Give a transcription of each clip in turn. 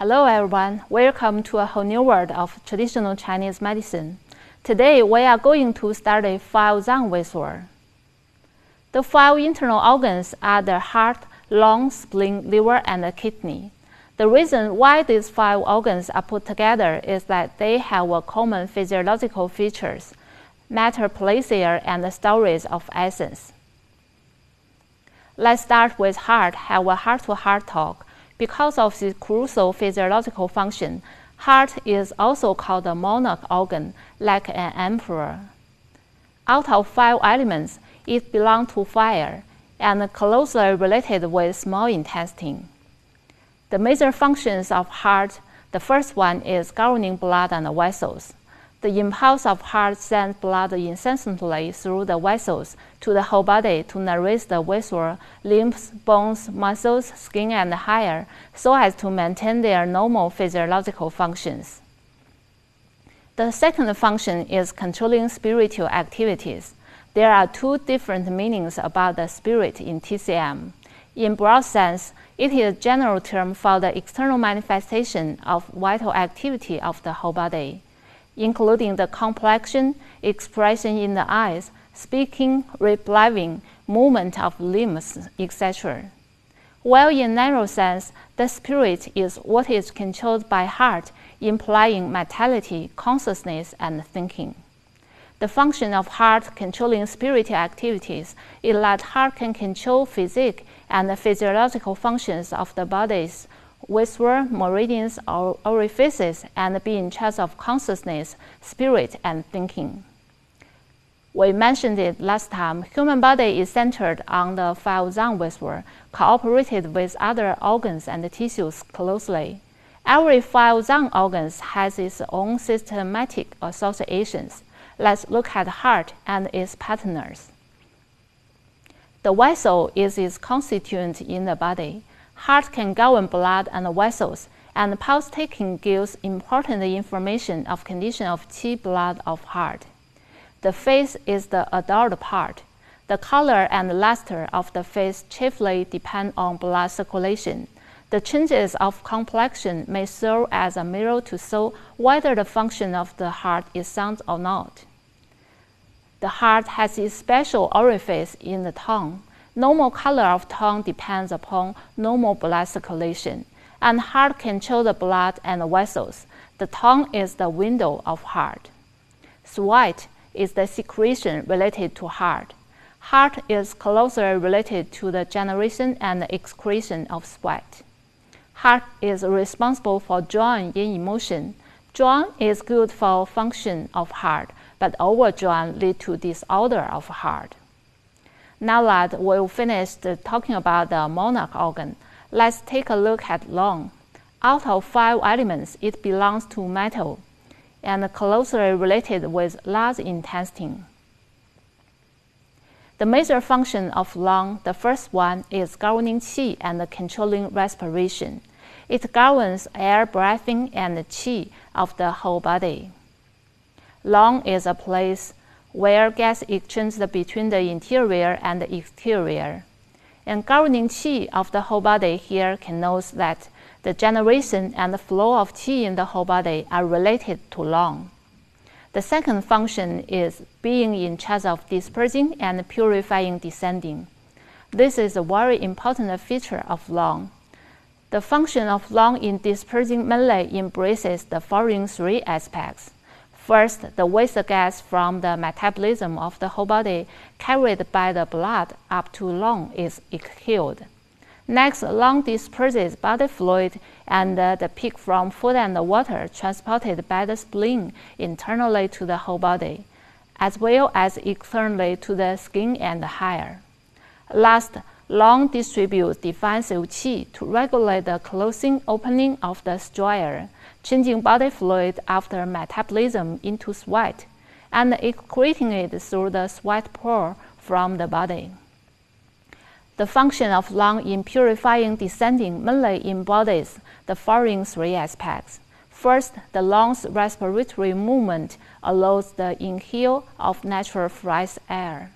Hello everyone, welcome to a whole new world of traditional Chinese medicine. Today we are going to study 5 Zang Viscerai. The 5 internal organs are the heart, lung, spleen, liver, and the kidney. The reason why these 5 organs are put together is that they have a common physiological features, metaplasia, and stories of essence. Let's start with heart, have a heart-to-heart talk. Because of its crucial physiological function, heart is also called a monarch organ, like an emperor. Out of 5 elements, it belongs to fire and closely related with small intestine. The major functions of heart, the first one is governing blood and vessels. The impulse of heart sends blood incessantly through the vessels to the whole body to nourish the viscera, limbs, bones, muscles, skin, and hair, so as to maintain their normal physiological functions. The second function is controlling spiritual activities. There are 2 different meanings about the spirit in TCM. In broad sense, it is a general term for the external manifestation of vital activity of the whole body, including the complexion, expression in the eyes, speaking, replying, movement of limbs, etc. While in narrow sense, the spirit is what is controlled by heart, implying mentality, consciousness, and thinking. The function of heart controlling spiritual activities is that heart can control physique and the physiological functions of the body's viscera, meridians, or orifices, and be in charge of consciousness, spirit, and thinking. We mentioned it last time. Human body is centered on the 5 Zang Viscerai, cooperated with other organs and tissues closely. Every 5 Zang organs has its own systematic associations. Let's look at heart and its partners. The vessel is its constituent in the body. Heart can govern blood and vessels, and pulse taking gives important information of condition of qi blood of heart. The face is the adult part. The color and luster of the face chiefly depend on blood circulation. The changes of complexion may serve as a mirror to show whether the function of the heart is sound or not. The heart has its special orifice in the tongue. Normal color of tongue depends upon normal blood circulation, and heart controls the blood and vessels. The tongue is the window of heart. Sweat is the secretion related to heart. Heart is closely related to the generation and excretion of sweat. Heart is responsible for drawing in emotion. Drawing is good for function of heart, but overdrawing leads to disorder of heart. Now that we've finished talking about the monarch organ, let's take a look at lung. Out of 5 elements, it belongs to metal and closely related with large intestine. The major function of lung, the first one, is governing qi and controlling respiration. It governs air breathing and qi of the whole body. Lung is a place where gas exchanges between the interior and the exterior. And governing qi of the whole body here connotes that the generation and the flow of qi in the whole body are related to lung. The second function is being in charge of dispersing and purifying descending. This is a very important feature of lung. The function of lung in dispersing mainly embraces the following 3 aspects. First, the waste gas from the metabolism of the whole body carried by the blood up to lung is exhaled. Next, lung disperses body fluid and the peak from food and water transported by the spleen internally to the whole body, as well as externally to the skin and hair. Last, lung distributes defensive qi to regulate the closing opening of the striae, changing body fluid after metabolism into sweat, and excreting it through the sweat pore from the body. The function of lung in purifying descending mainly embodies the following 3 aspects. First, the lung's respiratory movement allows the inhale of natural fresh air.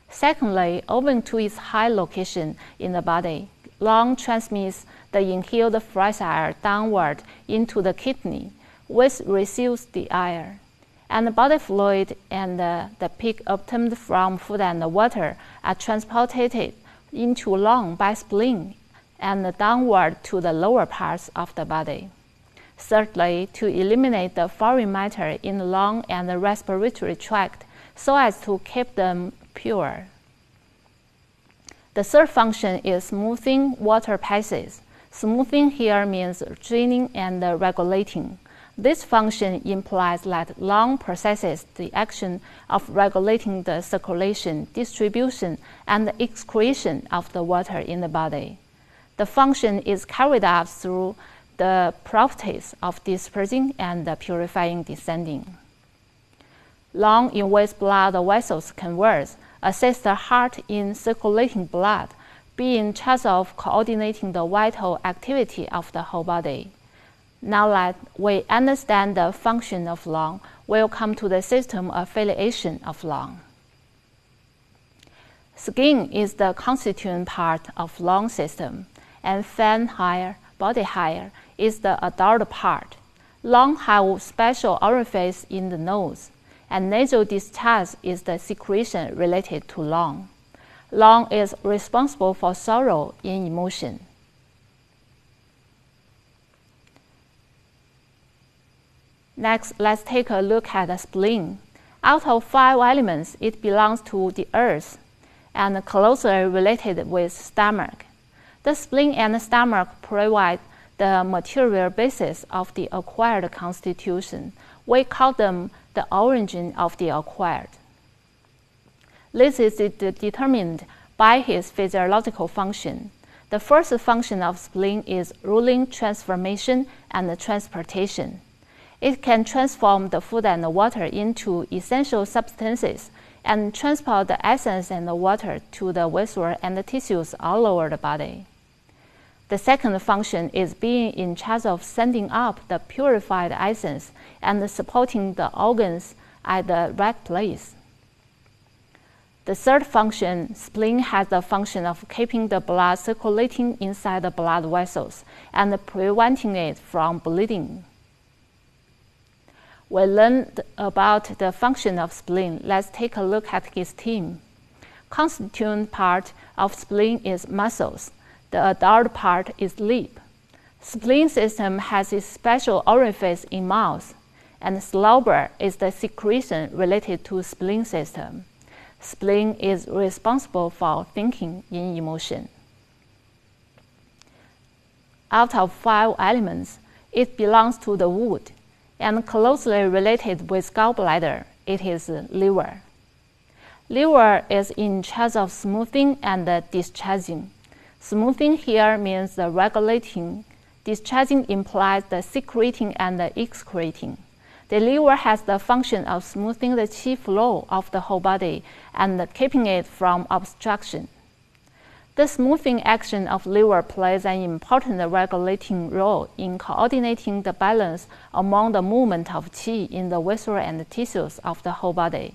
Secondly, owing to its high location in the body, lung transmits the inhaled fresh air downward into the kidney, which receives the air. And the body fluid and the pig obtained from food and water are transported into lung by spleen and downward to the lower parts of the body. Thirdly, to eliminate the foreign matter in the lung and the respiratory tract so as to keep them pure. The third function is smoothing water passes. Smoothing here means draining and regulating. This function implies that lung possesses the action of regulating the circulation, distribution, and excretion of the water in the body. The function is carried out through the properties of dispersing and purifying descending. Lung in which blood vessels converge assist the heart in circulating blood, being in charge of coordinating the vital activity of the whole body. Now that we understand the function of lung, we'll come to the system affiliation of lung. Skin is the constituent part of lung system, and fan hair, body hair, is the adult part. Lung have special orifice in the nose, and nasal discharge is the secretion related to lung. Lung is responsible for sorrow in emotion. Next, let's take a look at the spleen. Out of 5 elements, it belongs to the earth and closely related with stomach. The spleen and stomach provide the material basis of the acquired constitution. We call them the origin of the acquired. This is determined by its physiological function. The first function of spleen is ruling transformation and transportation. It can transform the food and the water into essential substances and transport the essence and the water to the vessels and the tissues all over the body. The second function is being in charge of sending up the purified essence and supporting the organs at the right place. The third function, spleen has the function of keeping the blood circulating inside the blood vessels and preventing it from bleeding. We learned about the function of spleen. Let's take a look at its theme. Constituent part of spleen is muscles. The adult part is lip. Spleen system has its special orifice in mouth, and slobber is the secretion related to spleen system. Spleen is responsible for thinking in emotion. Out of 5 elements, it belongs to the wood, and closely related with gallbladder, it is liver. Liver is in charge of smoothing and discharging. Smoothing here means the regulating. Discharging implies the secreting and the excreting. The liver has the function of smoothing the qi flow of the whole body and keeping it from obstruction. The smoothing action of liver plays an important regulating role in coordinating the balance among the movement of qi in the vessels and tissues of the whole body.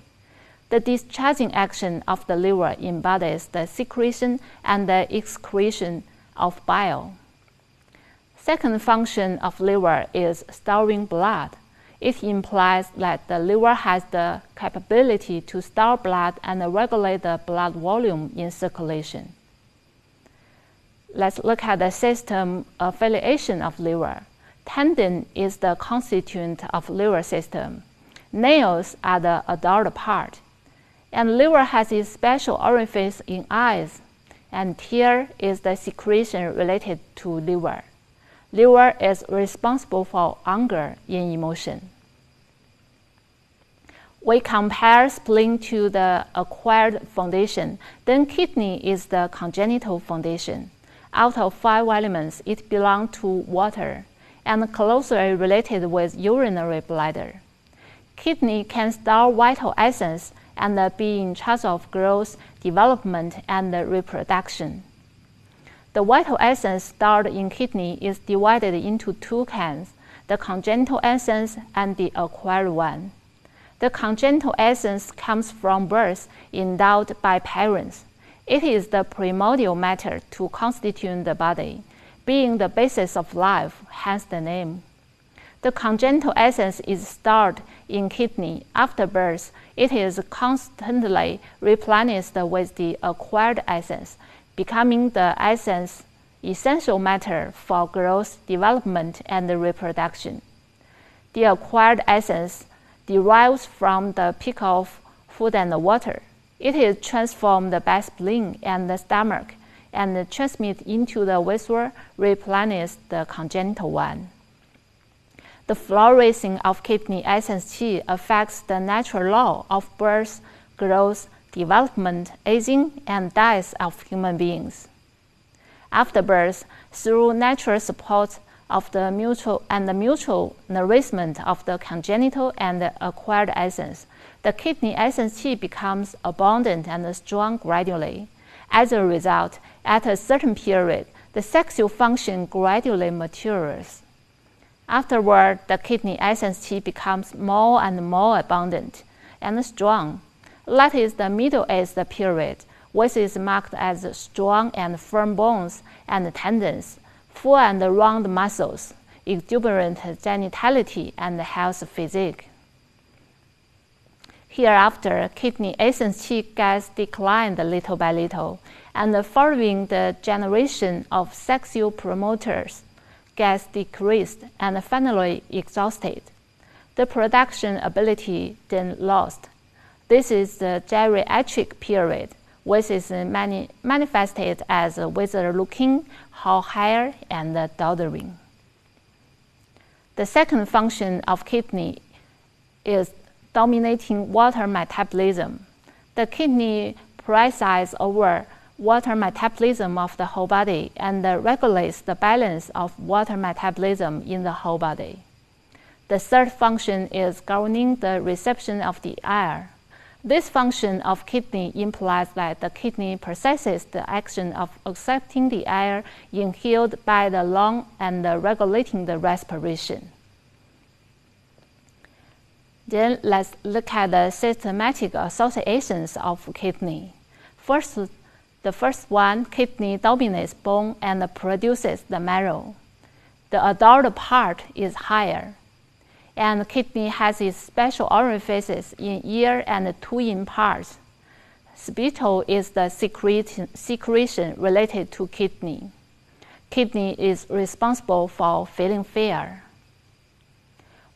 The discharging action of the liver embodies the secretion and the excretion of bile. Second function of liver is storing blood. It implies that the liver has the capability to store blood and regulate the blood volume in circulation. Let's look at the system affiliation of liver. Tendon is the constituent of liver system. Nails are the adult part. And liver has its special orifice in eyes, and tear is the secretion related to liver. Liver is responsible for anger in emotion. We compare spleen to the acquired foundation, then kidney is the congenital foundation. Out of 5 elements, it belongs to water and closely related with urinary bladder. Kidney can store vital essence and be in charge of growth, development, and reproduction. The vital essence stored in kidney is divided into 2 kinds, the congenital essence and the acquired one. The congenital essence comes from birth endowed by parents. It is the primordial matter to constitute the body, being the basis of life, hence the name. The congenital essence is stored in kidney. After birth, it is constantly replenished with the acquired essence, becoming the essence essential matter for growth, development, and reproduction. The acquired essence derives from the peak of food and water. It is transformed by spleen and the stomach and transmitted into the vessel, replenish the congenital one. The flourishing of kidney essence qi affects the natural law of birth, growth, development, aging, and death of human beings. After birth, through natural support of the mutual nourishment of the congenital and the acquired essence, the kidney essence qi becomes abundant and strong gradually. As a result, at a certain period, the sexual function gradually matures. Afterward, the kidney essence qi becomes more and more abundant and strong. That is the middle-aged period, which is marked as strong and firm bones and tendons, full and round muscles, exuberant genitality, and healthy physique. Hereafter, kidney essence qi gets declined little by little, and following the generation of sexual promoters, gets decreased and finally exhausted. The production ability then lost. This is the geriatric period, which is manifested as withered-looking, hoar hair, and doddering. The second function of kidney is dominating water metabolism. The kidney presides over water metabolism of the whole body and regulates the balance of water metabolism in the whole body. The third function is governing the reception of the air. This function of kidney implies that the kidney possesses the action of accepting the air inhaled by the lung and regulating the respiration. Then let's look at the systematic associations of kidney. The first one, kidney dominates bone and produces the marrow. The adult part is higher, and kidney has its special orifices in ear and two in parts. Spittle is the secretion related to kidney. Kidney is responsible for feeling fear.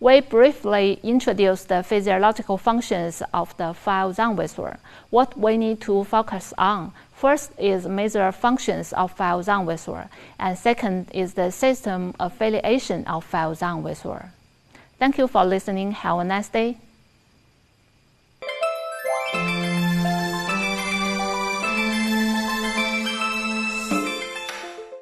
We briefly introduced the physiological functions of the 5 Zang vessels. What we need to focus on first is major functions of 5 Zang vessels, and second is the system affiliation of 5 Zang vessels. Thank you for listening. Have a nice day.